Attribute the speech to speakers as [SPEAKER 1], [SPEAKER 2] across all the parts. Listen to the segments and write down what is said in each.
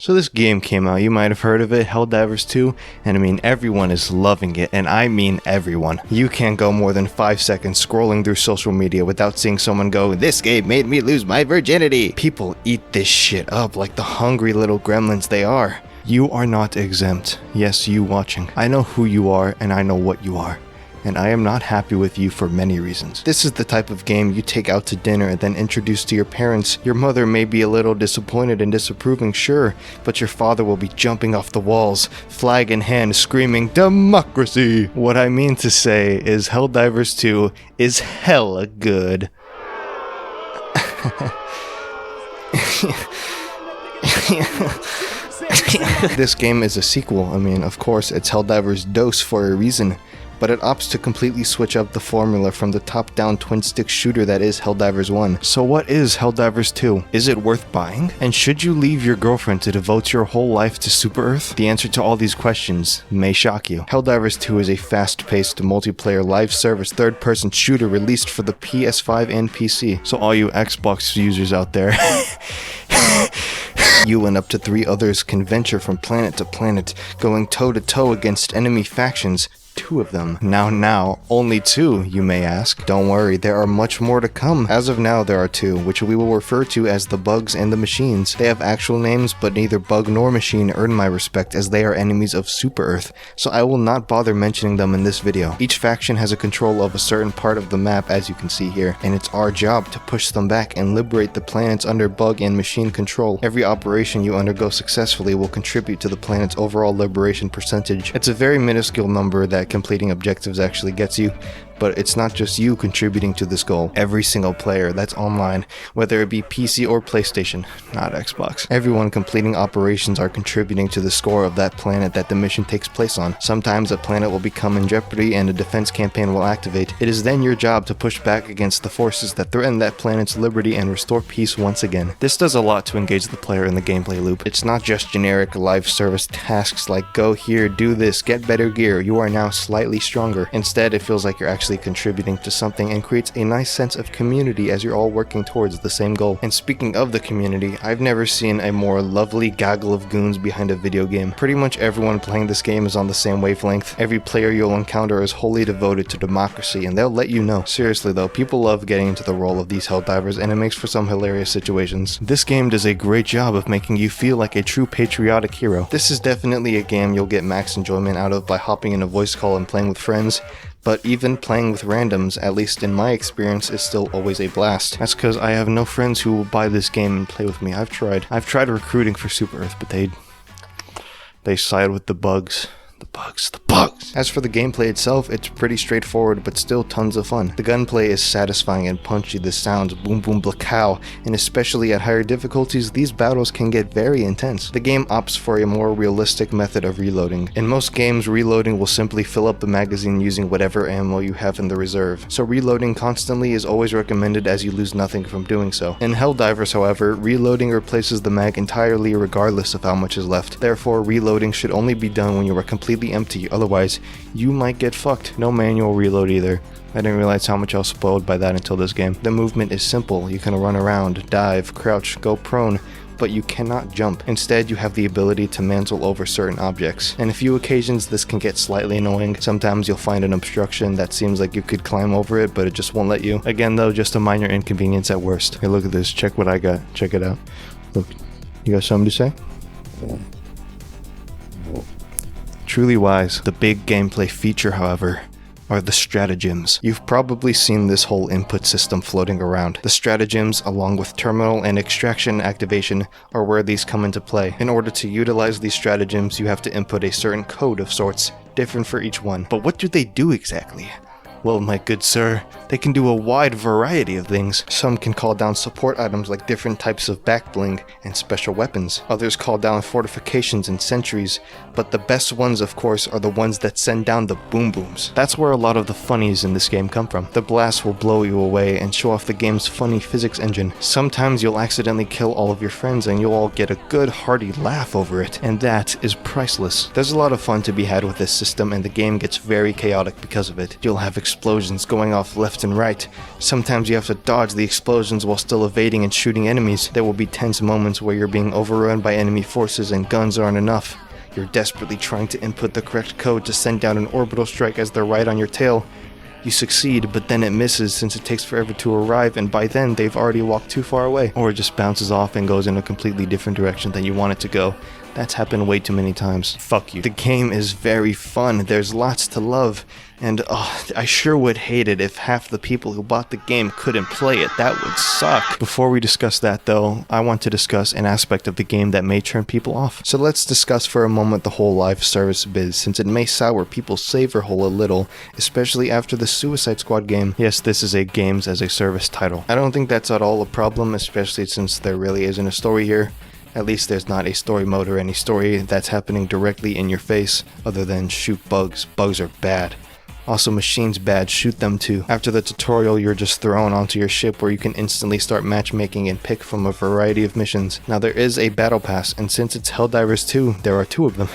[SPEAKER 1] So this game came out, you might have heard of it, Helldivers 2, and I mean everyone is loving it, and I mean everyone. You can't go more than 5 seconds scrolling through social media without seeing someone go, "This game made me lose my virginity." People eat this shit up like the hungry little gremlins they are. You are not exempt. Yes, you watching. I know who you are, and I know what you are. And I am not happy with you for many reasons. This is the type of game you take out to dinner and then introduce to your parents. Your mother may be a little disappointed and disapproving, sure, but your father will be jumping off the walls, flag in hand, screaming, "Democracy!" What I mean to say is Helldivers 2 is hella good. This game is a sequel. I mean, of course, it's Helldivers Dose for a reason, but it opts to completely switch up the formula from the top-down twin-stick shooter that is Helldivers 1. So what is Helldivers 2? Is it worth buying? And should you leave your girlfriend to devote your whole life to Super Earth? The answer to all these questions may shock you. Helldivers 2 is a fast-paced, multiplayer, live-service, third-person shooter released for the PS5 and PC. So all you Xbox users out there, you and up to 3 others can venture from planet to planet, going toe-to-toe against enemy factions. 2 of them. Now, only 2, you may ask. Don't worry, there are much more to come. As of now, there are 2, which we will refer to as the Bugs and the Machines. They have actual names, but neither Bug nor Machine earn my respect as they are enemies of Super Earth, so I will not bother mentioning them in this video. Each faction has a control of a certain part of the map, as you can see here, and it's our job to push them back and liberate the planets under Bug and Machine control. Every operation you undergo successfully will contribute to the planet's overall liberation percentage. It's a very minuscule number that completing objectives actually gets you, but it's not just you contributing to this goal. Every single player that's online, whether it be PC or PlayStation, not Xbox, everyone completing operations are contributing to the score of that planet that the mission takes place on. Sometimes a planet will become in jeopardy and a defense campaign will activate. It is then your job to push back against the forces that threaten that planet's liberty and restore peace once again. This does a lot to engage the player in the gameplay loop. It's not just generic live service tasks like go here, do this, get better gear, you are now slightly stronger. Instead, it feels like you're actually contributing to something and creates a nice sense of community as you're all working towards the same goal. And speaking of the community, I've never seen a more lovely gaggle of goons behind a video game. Pretty much everyone playing this game is on the same wavelength. Every player you'll encounter is wholly devoted to democracy, and they'll let you know. Seriously though, people love getting into the role of these Helldivers, and it makes for some hilarious situations. This game does a great job of making you feel like a true patriotic hero. This is definitely a game you'll get max enjoyment out of by hopping in a voice call and playing with friends, but even playing with randoms, at least in my experience, is still always a blast. That's because I have no friends who will buy this game and play with me. I've tried recruiting for Super Earth, but they side with the bugs. The bugs. As for the gameplay itself, it's pretty straightforward, but still tons of fun. The gunplay is satisfying and punchy, the sounds boom boom blackow, and especially at higher difficulties, these battles can get very intense. The game opts for a more realistic method of reloading. In most games, reloading will simply fill up the magazine using whatever ammo you have in the reserve, so reloading constantly is always recommended as you lose nothing from doing so. In Helldivers, however, reloading replaces the mag entirely regardless of how much is left. Therefore, reloading should only be done when you are completely empty, otherwise you might get fucked. No manual reload either. I didn't realize how much I was spoiled by that until this game. The movement is simple. You can run around, dive, crouch, go prone, but you cannot jump. Instead, you have the ability to mantle over certain objects. In a few occasions, this can get slightly annoying. Sometimes you'll find an obstruction that seems like you could climb over it, but it just won't let you. Again though, just a minor inconvenience at worst. Hey, look at this. Check what I got. Check it out. Look, you got something to say? Truly wise. The big gameplay feature, however, are the stratagems. You've probably seen this whole input system floating around. The stratagems, along with terminal and extraction activation, are where these come into play. In order to utilize these stratagems, you have to input a certain code of sorts, different for each one. But what do they do exactly? Well, my good sir, they can do a wide variety of things. Some can call down support items like different types of back bling and special weapons. Others call down fortifications and sentries, but the best ones, of course, are the ones that send down the boom booms. That's where a lot of the funnies in this game come from. The blast will blow you away and show off the game's funny physics engine. Sometimes you'll accidentally kill all of your friends and you'll all get a good hearty laugh over it, and that is priceless. There's a lot of fun to be had with this system, and the game gets very chaotic because of it. You'll have explosions going off left and right. Sometimes you have to dodge the explosions while still evading and shooting enemies. There will be tense moments where you're being overrun by enemy forces and guns aren't enough. You're desperately trying to input the correct code to send down an orbital strike as they're right on your tail. You succeed, but then it misses since it takes forever to arrive, and by then they've already walked too far away. Or it just bounces off and goes in a completely different direction than you want it to go. That's happened way too many times. Fuck you. The game is very fun. There's lots to love. And I sure would hate it if half the people who bought the game couldn't play it. That would suck. Before we discuss that though, I want to discuss an aspect of the game that may turn people off. So let's discuss for a moment the whole live service biz, since it may sour people's savor hole a little, especially after the Suicide Squad game. Yes, this is a games as a service title. I don't think that's at all a problem, especially since there really isn't a story here. At least there's not a story mode or any story that's happening directly in your face, other than shoot bugs. Bugs are bad. Also, machines bad, shoot them too. After the tutorial, you're just thrown onto your ship where you can instantly start matchmaking and pick from a variety of missions. Now there is a battle pass, and since it's Helldivers 2, there are 2 of them.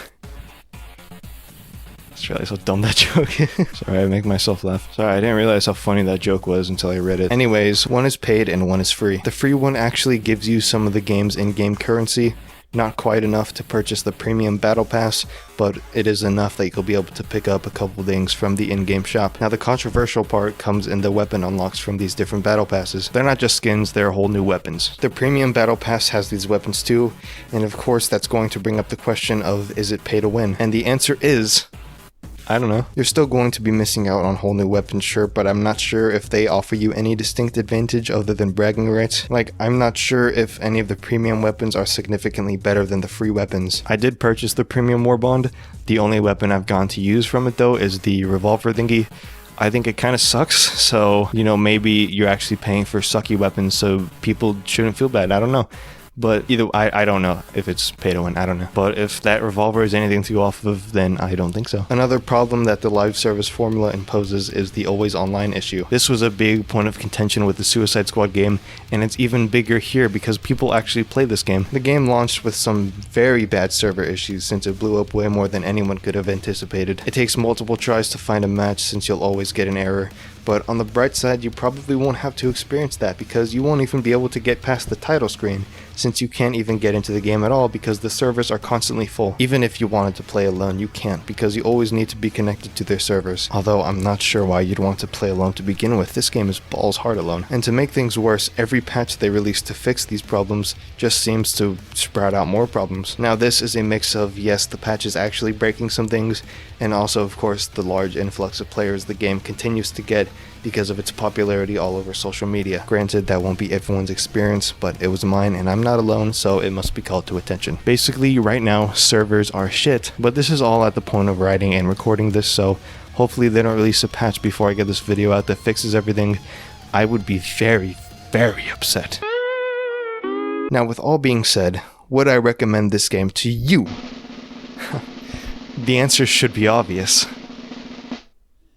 [SPEAKER 1] It's really so dumb, that joke is. Sorry, I make myself laugh. Sorry, I didn't realize how funny that joke was until I read it. Anyways, one is paid and one is free. The free one actually gives you some of the game's in-game currency. Not quite enough to purchase the premium battle pass, but it is enough that you'll be able to pick up a couple things from the in-game shop. Now the controversial part comes in the weapon unlocks from these different battle passes. They're not just skins, they're whole new weapons. The premium battle pass has these weapons too, and of course that's going to bring up the question of, is it pay to win? And the answer is, I don't know. You're still going to be missing out on whole new weapons, sure, but I'm not sure if they offer you any distinct advantage other than bragging rights. Like, I'm not sure if any of the premium weapons are significantly better than the free weapons. I did purchase the premium warbond. The only weapon I've gone to use from it though is the revolver thingy. I think it kind of sucks, so, you know, maybe you're actually paying for sucky weapons, so people shouldn't feel bad. I don't know. But either I don't know if it's pay to win, I don't know. But if that revolver is anything to go off of, then I don't think so. Another problem that the live service formula imposes is the always online issue. This was a big point of contention with the Suicide Squad game, and it's even bigger here because people actually play this game. The game launched with some very bad server issues since it blew up way more than anyone could have anticipated. It takes multiple tries to find a match since you'll always get an error. But on the bright side, you probably won't have to experience that because you won't even be able to get past the title screen, since you can't even get into the game at all because the servers are constantly full. Even if you wanted to play alone, you can't because you always need to be connected to their servers. Although I'm not sure why you'd want to play alone to begin with. This game is balls hard alone. And to make things worse, every patch they release to fix these problems just seems to sprout out more problems. Now this is a mix of, yes, the patch is actually breaking some things, and also of course the large influx of players the game continues to get because of its popularity all over social media. Granted, that won't be everyone's experience, but it was mine and I'm not alone, so it must be called to attention. Basically, right now, servers are shit, but this is all at the point of writing and recording this, so hopefully they don't release a patch before I get this video out that fixes everything. I would be very, very upset. Now, with all being said, would I recommend this game to you? The answer should be obvious.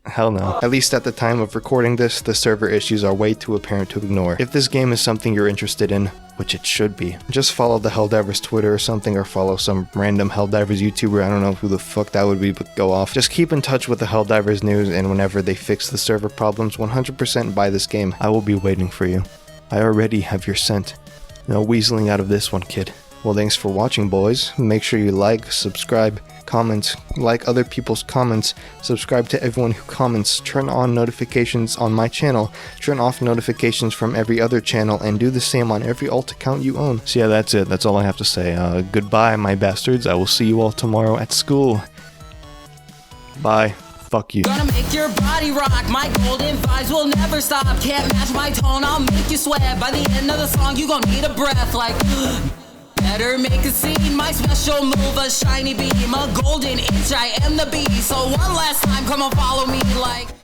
[SPEAKER 1] Hell no. At least at the time of recording this, the server issues are way too apparent to ignore. If this game is something you're interested in, which it should be, just follow the Helldivers Twitter or something, or follow some random Helldivers YouTuber. I don't know who the fuck that would be, but go off. Just keep in touch with the Helldivers news, and whenever they fix the server problems, 100% buy this game. I will be waiting for you. I already have your scent. No weaseling out of this one, kid. Well, thanks for watching, boys. Make sure you like, subscribe, comment, like other people's comments, subscribe to everyone who comments, turn on notifications on my channel, turn off notifications from every other channel, and do the same on every alt account you own. So yeah, that's it. That's all I have to say. Goodbye, my bastards. I will see you all tomorrow at school. Bye. Fuck you. Gonna make your body rock. My golden vibes will never stop. Can't match my tone, I'll make you sweat. By the end of the song, you gon' need a breath like... Better make a scene, my special move, a shiny beam, a golden inch, I am the beast. So one last time, come and follow me like...